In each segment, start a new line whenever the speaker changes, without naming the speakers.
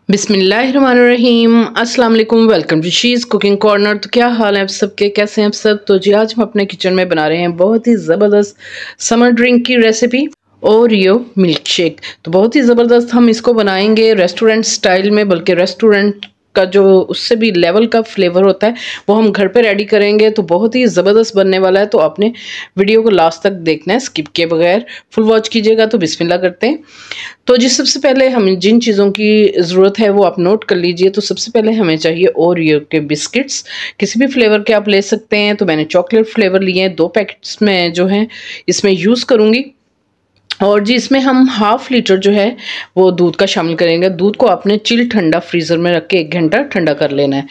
बिस्मिल्लाहिर्रहमानिर्रहीम। अस्सलाम वालेकुम। Welcome to she's cooking corner. तो क्या हाल है आप सबके, कैसे हैं आप सब। तो जी आज हम अपने किचन में बना रहे हैं बहुत ही ज़बरदस्त समर ड्रिंक की रेसिपी, ओरियो मिल्क शेक। तो बहुत ही ज़बरदस्त हम इसको बनाएंगे रेस्टोरेंट स्टाइल में, बल्कि रेस्टोरेंट का जो उससे भी लेवल का फ्लेवर होता है वो हम घर पे रेडी करेंगे। तो बहुत ही ज़बरदस्त बनने वाला है। तो आपने वीडियो को लास्ट तक देखना है, स्किप किए बगैर फुल वॉच कीजिएगा। तो बिस्मिल्लाह करते हैं। तो जी सबसे पहले हमें जिन चीज़ों की ज़रूरत है वो आप नोट कर लीजिए। तो सबसे पहले हमें चाहिए ओरियो के बिस्किट्स, किसी भी फ्लेवर के आप ले सकते हैं। तो मैंने चॉकलेट फ्लेवर लिए हैं, 2 पैकेट्स में जो हैं इसमें यूज़ करूँगी। और जी इसमें हम हाफ लीटर जो है वो दूध का शामिल करेंगे। दूध को आपने चिल ठंडा फ्रीज़र में रख के 1 घंटा ठंडा कर लेना है।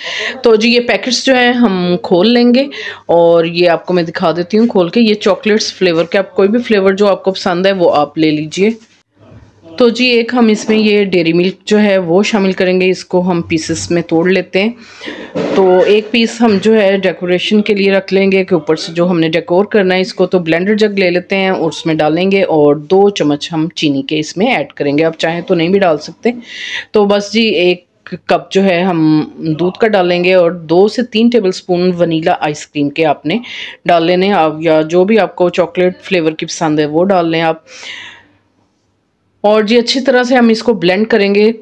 तो जी ये पैकेट्स जो हैं हम खोल लेंगे और ये आपको मैं दिखा देती हूँ खोल के। ये चॉकलेट्स फ्लेवर के, आप कोई भी फ्लेवर जो आपको पसंद है वो आप ले लीजिए। तो जी एक हम इसमें ये डेयरी मिल्क जो है वो शामिल करेंगे। इसको हम पीसेस में तोड़ लेते हैं। तो एक पीस हम जो है डेकोरेशन के लिए रख लेंगे कि ऊपर से जो हमने डेकोर करना है इसको। तो ब्लेंडर जग ले लेते हैं और उसमें डालेंगे और 2 चम्मच हम चीनी के इसमें ऐड करेंगे। आप चाहें तो नहीं भी डाल सकते। तो बस जी 1 कप जो है हम दूध का डालेंगे और 2 से 3 टेबलस्पून वनीला आइसक्रीम के आपने डाल लेने। आप या जो भी आपको चॉकलेट फ्लेवर की पसंद है वो डाल लें आप। और जी अच्छी तरह से हम इसको ब्लेंड करेंगे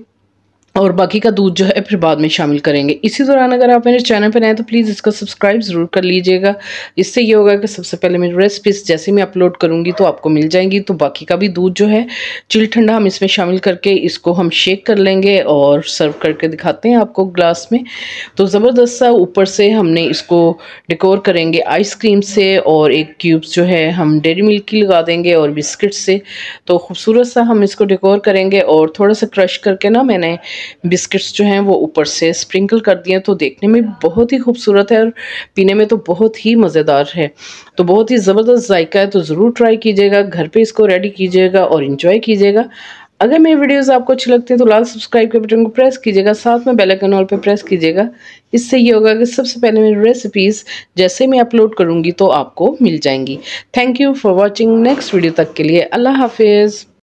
और बाकी का दूध जो है फिर बाद में शामिल करेंगे। इसी दौरान अगर आप मेरे चैनल पर नए हैं तो प्लीज़ इसको सब्सक्राइब ज़रूर कर लीजिएगा। इससे ये होगा कि सबसे पहले मेरी रेसिपीज़ जैसे मैं अपलोड करूँगी तो आपको मिल जाएंगी। तो बाकी का भी दूध जो है चिल ठंडा हम इसमें शामिल करके इसको हम शेक कर लेंगे और सर्व करके दिखाते हैं आपको ग्लास में। तो ज़बरदस्त सा ऊपर से हमने इसको डेकोर करेंगे आइसक्रीम से और 1 क्यूब्स जो है हम डेयरी मिल्क की लगा देंगे और बिस्किट से। तो खूबसूरत सा हम इसको डेकोर करेंगे और थोड़ा सा क्रश करके ना मैंने बिस्किट्स जो हैं वो ऊपर से स्प्रिंकल कर दिए। तो देखने में बहुत ही खूबसूरत है और पीने में तो बहुत ही मज़ेदार है। तो बहुत ही ज़बरदस्त जायका है। तो ज़रूर ट्राई कीजिएगा, घर पे इसको रेडी कीजिएगा और इन्जॉय कीजिएगा। अगर मेरी वीडियोस आपको अच्छी लगती हैं तो लाल सब्सक्राइब के बटन को प्रेस कीजिएगा, साथ में बेल आइकन ऑल पे प्रेस कीजिएगा। इससे ये होगा कि सबसे पहले मेरी रेसिपीज़ जैसे मैं अपलोड करूँगी तो आपको मिल जाएंगी। Thank you for watching. Next video तक के लिए अल्लाह हाफिज़।